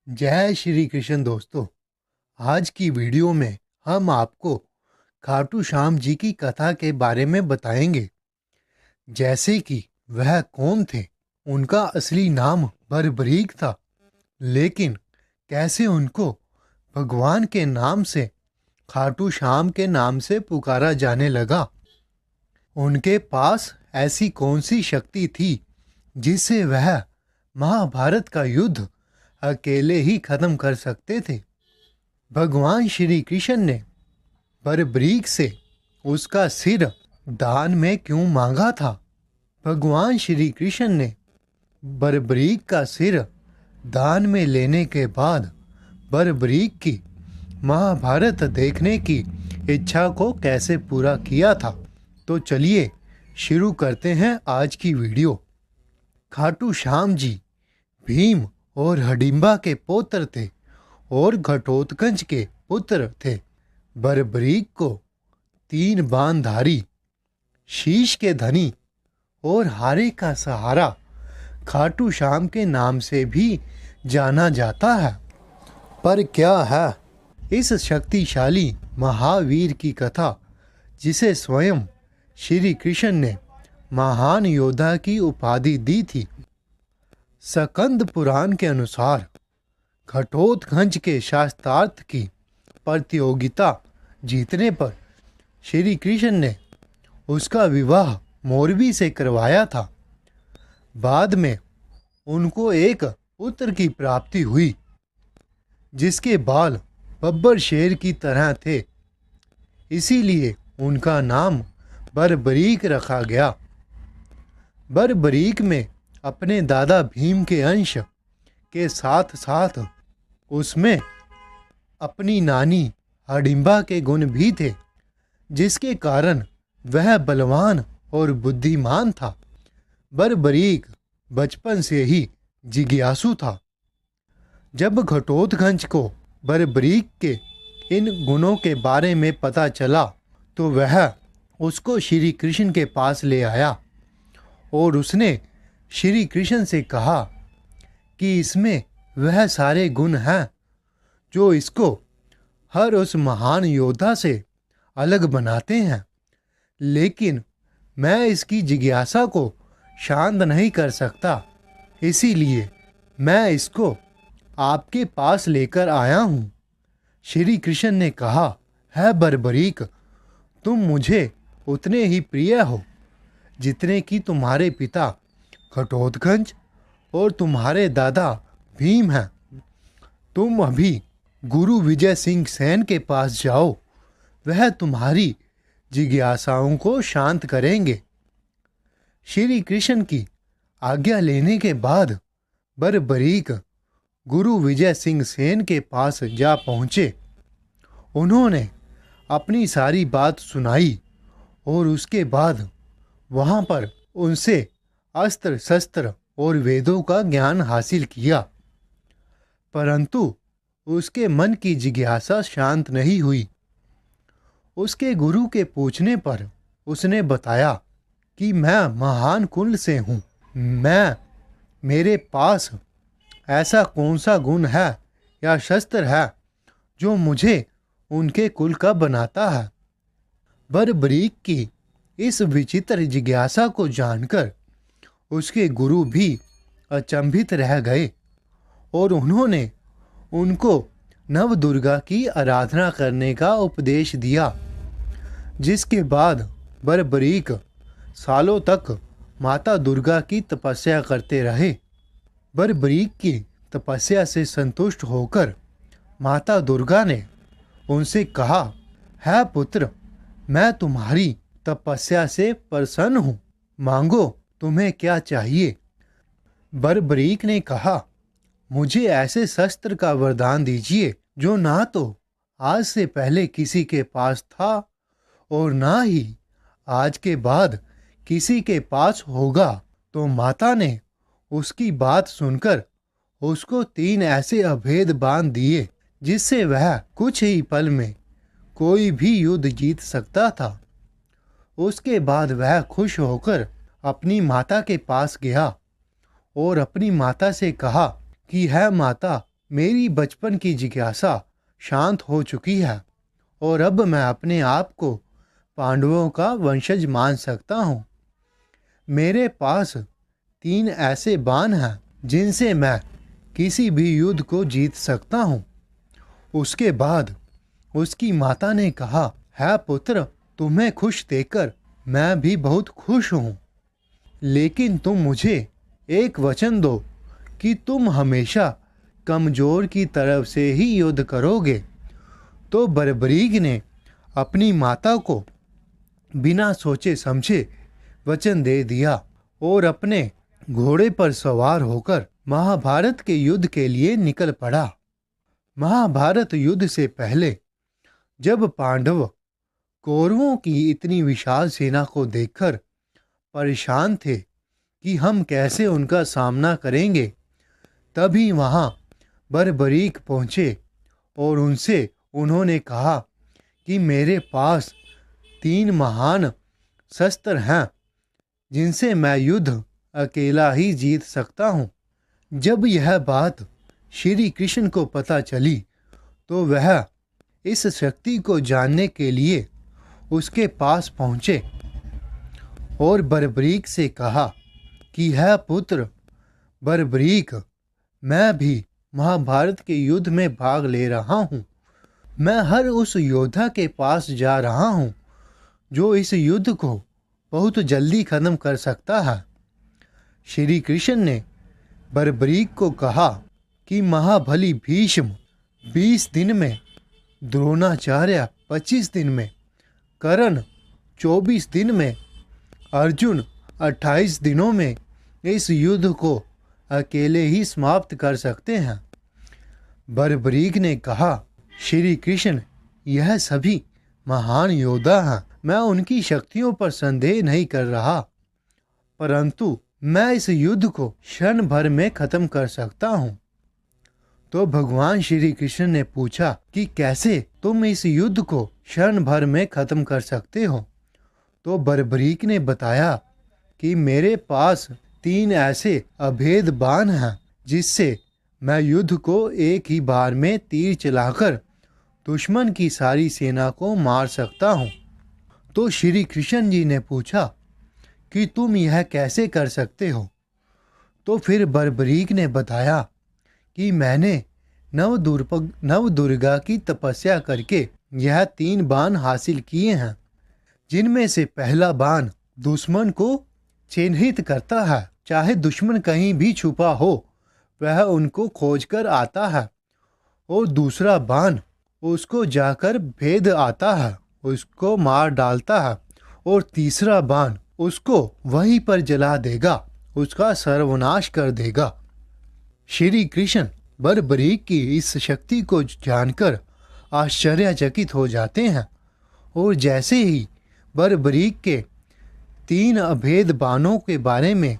जय श्री कृष्ण दोस्तों। आज की वीडियो में हम आपको खाटू श्याम जी की कथा के बारे में बताएंगे। जैसे कि वह कौन थे, उनका असली नाम बरबरीक था, लेकिन कैसे उनको भगवान के नाम से खाटू श्याम के नाम से पुकारा जाने लगा। उनके पास ऐसी कौन सी शक्ति थी जिससे वह महाभारत का युद्ध अकेले ही खत्म कर सकते थे। भगवान श्री कृष्ण ने बरबरीक से उसका सिर दान में क्यों मांगा था? भगवान श्री कृष्ण ने बरबरीक का सिर दान में लेने के बाद बरबरीक की महाभारत देखने की इच्छा को कैसे पूरा किया था? तो चलिए शुरू करते हैं आज की वीडियो। खाटू श्याम जी भीम और हडिम्बा के पुत्र थे और घटोत्कच के पुत्र थे। बरबरीक को 3 बाणधारी, शीश के धनी और हारे का सहारा खाटू श्याम के नाम से भी जाना जाता है। पर क्या है इस शक्तिशाली महावीर की कथा जिसे स्वयं श्री कृष्ण ने महान योद्धा की उपाधि दी थी? स्कंद पुराण के अनुसार घटोत्कच के शास्त्रार्थ की प्रतियोगिता जीतने पर श्री कृष्ण ने उसका विवाह मोरवी से करवाया था। बाद में उनको एक पुत्र की प्राप्ति हुई जिसके बाल बब्बर शेर की तरह थे, इसीलिए उनका नाम बरबरीक रखा गया। बरबरीक में अपने दादा भीम के अंश के साथ साथ उसमें अपनी नानी हडिम्बा के गुण भी थे, जिसके कारण वह बलवान और बुद्धिमान था। बरबरीक बचपन से ही जिज्ञासु था। जब घटोत्कच को बरबरीक के इन गुणों के बारे में पता चला तो वह उसको श्री कृष्ण के पास ले आया और उसने श्री कृष्ण से कहा कि इसमें वह सारे गुण हैं जो इसको हर उस महान योद्धा से अलग बनाते हैं, लेकिन मैं इसकी जिज्ञासा को शांत नहीं कर सकता, इसीलिए मैं इसको आपके पास लेकर आया हूँ। श्री कृष्ण ने कहा, है बरबरीक, तुम मुझे उतने ही प्रिय हो जितने कि तुम्हारे पिता घटोत्कच और तुम्हारे दादा भीम हैं। तुम अभी गुरु विजय सिंह सेन के पास जाओ, वह तुम्हारी जिज्ञासाओं को शांत करेंगे। श्री कृष्ण की आज्ञा लेने के बाद बरबरीक गुरु विजय सिंह सेन के पास जा पहुँचे। उन्होंने अपनी सारी बात सुनाई और उसके बाद वहाँ पर उनसे अस्त्र शस्त्र और वेदों का ज्ञान हासिल किया, परंतु उसके मन की जिज्ञासा शांत नहीं हुई। उसके गुरु के पूछने पर उसने बताया कि मैं महान कुल से हूँ। मेरे पास ऐसा कौन सा गुण है या शस्त्र है जो मुझे उनके कुल का बनाता है? बरबरीक की इस विचित्र जिज्ञासा को जानकर उसके गुरु भी अचंभित रह गए और उन्होंने उनको नवदुर्गा की आराधना करने का उपदेश दिया, जिसके बाद बरबरीक सालों तक माता दुर्गा की तपस्या करते रहे। बरबरीक की तपस्या से संतुष्ट होकर माता दुर्गा ने उनसे कहा, है पुत्र, मैं तुम्हारी तपस्या से प्रसन्न हूँ, मांगो तुम्हें क्या चाहिए? बरबरीक ने कहा, मुझे ऐसे शस्त्र का वरदान दीजिए जो ना तो आज से पहले किसी के पास था और ना ही आज के बाद किसी के पास होगा। तो माता ने उसकी बात सुनकर उसको 3 ऐसे अभेद बाण दिए जिससे वह कुछ ही पल में कोई भी युद्ध जीत सकता था। उसके बाद वह खुश होकर अपनी माता के पास गया और अपनी माता से कहा कि है माता, मेरी बचपन की जिज्ञासा शांत हो चुकी है और अब मैं अपने आप को पांडवों का वंशज मान सकता हूँ। मेरे पास 3 ऐसे बाण हैं जिनसे मैं किसी भी युद्ध को जीत सकता हूँ। उसके बाद उसकी माता ने कहा, है पुत्र, तुम्हें खुश देखकर मैं भी बहुत खुश हूँ, लेकिन तुम मुझे एक वचन दो कि तुम हमेशा कमजोर की तरफ से ही युद्ध करोगे। तो बरबरीक ने अपनी माता को बिना सोचे समझे वचन दे दिया और अपने घोड़े पर सवार होकर महाभारत के युद्ध के लिए निकल पड़ा। महाभारत युद्ध से पहले जब पांडव कौरवों की इतनी विशाल सेना को देखकर परेशान थे कि हम कैसे उनका सामना करेंगे, तभी वहां बरबरीक पहुंचे और उनसे उन्होंने कहा कि मेरे पास 3 महान शस्त्र हैं जिनसे मैं युद्ध अकेला ही जीत सकता हूँ। जब यह बात श्री कृष्ण को पता चली तो वह इस शक्ति को जानने के लिए उसके पास पहुँचे और बरबरीक से कहा कि है पुत्र बरबरीक, मैं भी महाभारत के युद्ध में भाग ले रहा हूँ। मैं हर उस योद्धा के पास जा रहा हूँ जो इस युद्ध को बहुत जल्दी खत्म कर सकता है। श्री कृष्ण ने बरबरीक को कहा कि महाबली भीष्म 20 दिन में, द्रोणाचार्य 25 दिन में, कर्ण 24 दिन में, अर्जुन 28 दिनों में इस युद्ध को अकेले ही समाप्त कर सकते हैं। बरबरीक ने कहा, श्री कृष्ण, यह सभी महान योद्धा हैं। मैं उनकी शक्तियों पर संदेह नहीं कर रहा, परंतु मैं इस युद्ध को क्षण भर में खत्म कर सकता हूँ। तो भगवान श्री कृष्ण ने पूछा कि कैसे तुम इस युद्ध को क्षण भर में खत्म कर सकते हो। तो बरबरीक ने बताया कि मेरे पास 3 ऐसे अभेद बाण हैं जिससे मैं युद्ध को एक ही बार में तीर चलाकर दुश्मन की सारी सेना को मार सकता हूँ। तो श्री कृष्ण जी ने पूछा कि तुम यह कैसे कर सकते हो। तो फिर बरबरीक ने बताया कि मैंने नवदुर्गा की तपस्या करके यह 3 बाण हासिल किए हैं, जिनमें से पहला बाण दुश्मन को चिन्हित करता है। चाहे दुश्मन कहीं भी छुपा हो, वह उनको खोजकर आता है। और दूसरा बाण उसको जाकर भेद आता है, उसको मार डालता है। और तीसरा बाण उसको वहीं पर जला देगा, उसका सर्वनाश कर देगा। श्री कृष्ण बरबरीक की इस शक्ति को जानकर आश्चर्यचकित हो जाते हैं और जैसे ही बरबरीक के 3 अभेद बाणों के बारे में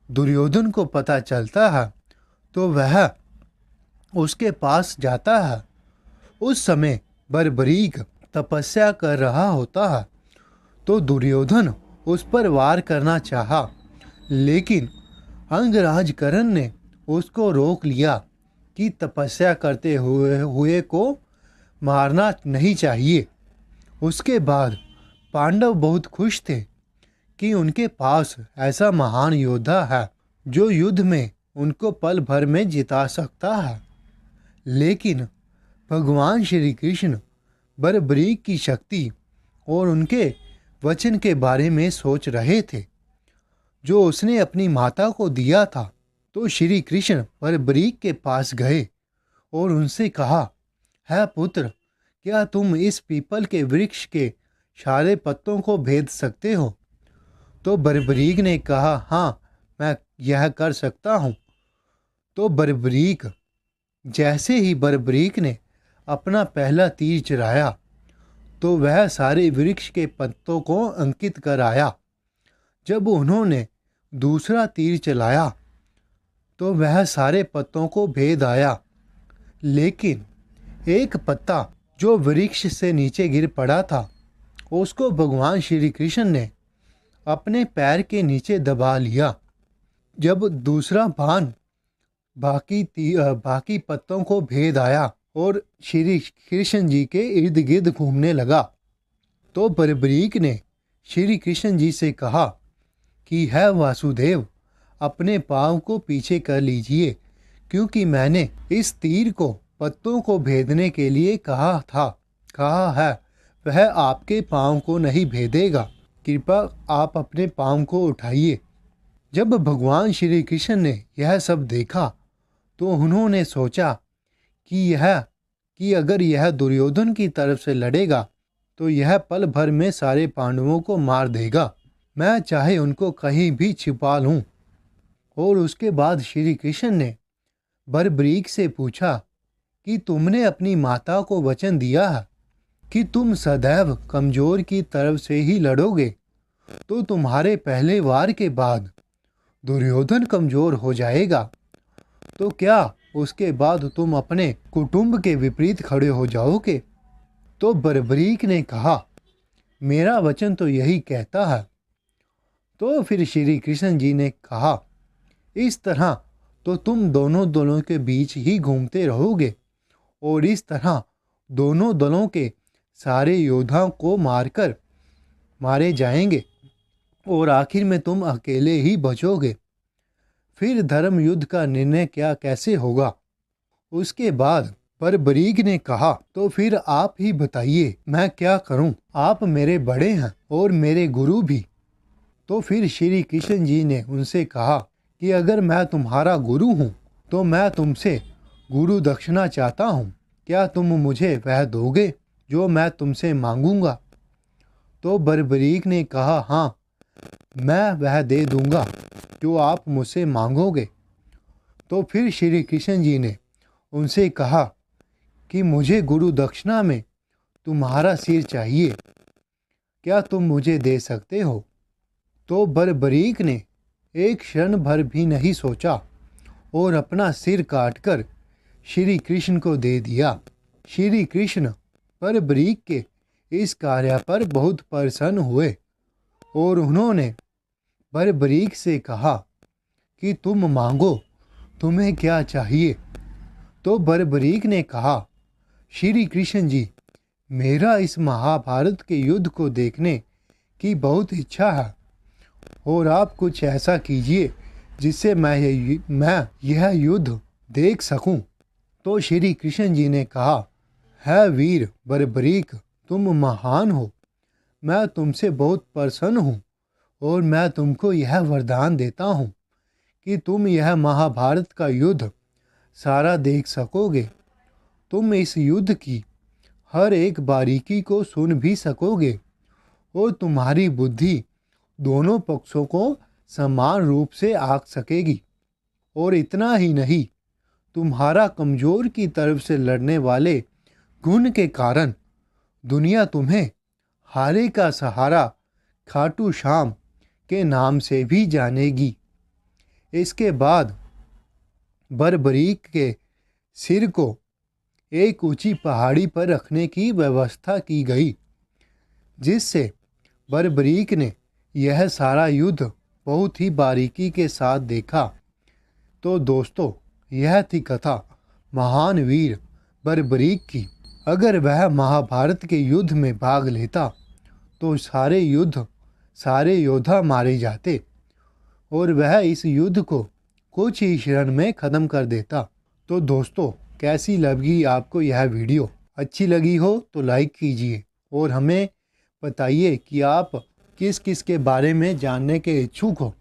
दुर्योधन को पता चलता है तो वह उसके पास जाता है। उस समय बरबरीक तपस्या कर रहा होता है तो दुर्योधन उस पर वार करना चाहा, लेकिन अंगराज कर्ण ने उसको रोक लिया कि तपस्या करते हुए को मारना नहीं चाहिए। उसके बाद पांडव बहुत खुश थे कि उनके पास ऐसा महान योद्धा है जो युद्ध में उनको पल भर में जिता सकता है। लेकिन भगवान श्री कृष्ण बरबरीक की शक्ति और उनके वचन के बारे में सोच रहे थे जो उसने अपनी माता को दिया था। तो श्री कृष्ण बरबरीक के पास गए और उनसे कहा, है पुत्र, क्या तुम इस पीपल के वृक्ष के सारे पत्तों को भेद सकते हो। तो बरबरीक ने कहा, हाँ, मैं यह कर सकता हूँ। तो जैसे ही बरबरीक ने अपना पहला तीर चलाया तो वह सारे वृक्ष के पत्तों को अंकित कर आया। जब उन्होंने दूसरा तीर चलाया तो वह सारे पत्तों को भेद आया, लेकिन एक पत्ता जो वृक्ष से नीचे गिर पड़ा था उसको भगवान श्री कृष्ण ने अपने पैर के नीचे दबा लिया। जब दूसरा बाण बाकी पत्तों को भेद आया और श्री कृष्ण जी के इर्द गिर्द घूमने लगा। तो बरबरीक ने श्री कृष्ण जी से कहा कि है वासुदेव, अपने पाँव को पीछे कर लीजिए, क्योंकि मैंने इस तीर को पत्तों को भेदने के लिए कहा है, वह आपके पाँव को नहीं भेदेगा। कृपया आप अपने पाँव को उठाइए। जब भगवान श्री कृष्ण ने यह सब देखा तो उन्होंने सोचा कि अगर यह दुर्योधन की तरफ से लड़ेगा तो यह पल भर में सारे पांडवों को मार देगा। मैं चाहे उनको कहीं भी छिपा लूं। और उसके बाद श्री कृष्ण ने बरबरीक से पूछा कि तुमने अपनी माता को वचन दिया है कि तुम सदैव कमजोर की तरफ से ही लड़ोगे, तो तुम्हारे पहले वार के बाद दुर्योधन कमजोर हो जाएगा, तो क्या उसके बाद तुम अपने कुटुंब के विपरीत खड़े हो जाओगे? तो बरबरीक ने कहा, मेरा वचन तो यही कहता है। तो फिर श्री कृष्ण जी ने कहा, इस तरह तो तुम दोनों दलों के बीच ही घूमते रहोगे और इस तरह दोनों दलों के सारे योद्धाओं को मारे जाएंगे और आखिर में तुम अकेले ही बचोगे। फिर धर्म युद्ध का निर्णय कैसे होगा? उसके बाद बरबरीक ने कहा, तो फिर आप ही बताइए, मैं क्या करूं? आप मेरे बड़े हैं और मेरे गुरु भी। तो फिर श्री कृष्ण जी ने उनसे कहा कि अगर मैं तुम्हारा गुरु हूं तो मैं तुमसे गुरु दक्षिणा चाहता हूं, क्या तुम मुझे वह दोगे जो मैं तुमसे मांगूंगा? तो बरबरीक ने कहा, हाँ, मैं वह दे दूंगा जो आप मुझसे मांगोगे। तो फिर श्री कृष्ण जी ने उनसे कहा कि मुझे गुरु दक्षिणा में तुम्हारा सिर चाहिए, क्या तुम मुझे दे सकते हो? तो बरबरीक ने एक क्षण भर भी नहीं सोचा और अपना सिर काटकर श्री कृष्ण को दे दिया। श्री कृष्ण बरबरीक के इस कार्य पर बहुत प्रसन्न हुए और उन्होंने बरबरीक से कहा कि तुम मांगो, तुम्हें क्या चाहिए? तो बरबरीक ने कहा, श्री कृष्ण जी, मेरा इस महाभारत के युद्ध को देखने की बहुत इच्छा है और आप कुछ ऐसा कीजिए जिससे मैं यह युद्ध देख सकूं। तो श्री कृष्ण जी ने कहा, है वीर बरबरीक, तुम महान हो, मैं तुमसे बहुत प्रसन्न हूँ और मैं तुमको यह वरदान देता हूँ कि तुम यह महाभारत का युद्ध सारा देख सकोगे। तुम इस युद्ध की हर एक बारीकी को सुन भी सकोगे और तुम्हारी बुद्धि दोनों पक्षों को समान रूप से आंक सकेगी। और इतना ही नहीं, तुम्हारा कमजोर की तरफ से लड़ने वाले गुण के कारण दुनिया तुम्हें हारे का सहारा खाटू श्याम के नाम से भी जानेगी। इसके बाद बरबरीक के सिर को एक ऊंची पहाड़ी पर रखने की व्यवस्था की गई, जिससे बरबरीक ने यह सारा युद्ध बहुत ही बारीकी के साथ देखा। तो दोस्तों, यह थी कथा महान वीर बरबरीक की। अगर वह महाभारत के युद्ध में भाग लेता तो सारे योद्धा मारे जाते और वह इस युद्ध को कुछ ही क्षण में ख़त्म कर देता। तो दोस्तों, कैसी लगी आपको यह वीडियो? अच्छी लगी हो तो लाइक कीजिए और हमें बताइए कि आप किस किस के बारे में जानने के इच्छुक हो,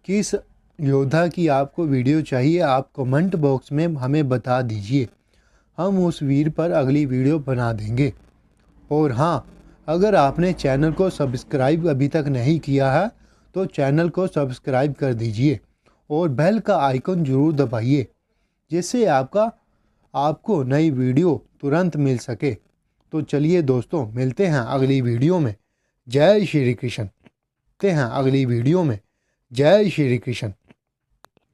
किस योद्धा की आपको वीडियो चाहिए, आप कमेंट बॉक्स में हमें बता दीजिए। हम उस वीर पर अगली वीडियो बना देंगे। और हाँ, अगर आपने चैनल को सब्सक्राइब अभी तक नहीं किया है तो चैनल को सब्सक्राइब कर दीजिए और बेल का आइकन ज़रूर दबाइए, जिससे आपको नई वीडियो तुरंत मिल सके। तो चलिए दोस्तों, मिलते हैं अगली वीडियो में। जय श्री कृष्ण। मिलते हैं अगली वीडियो में। जय श्री कृष्ण।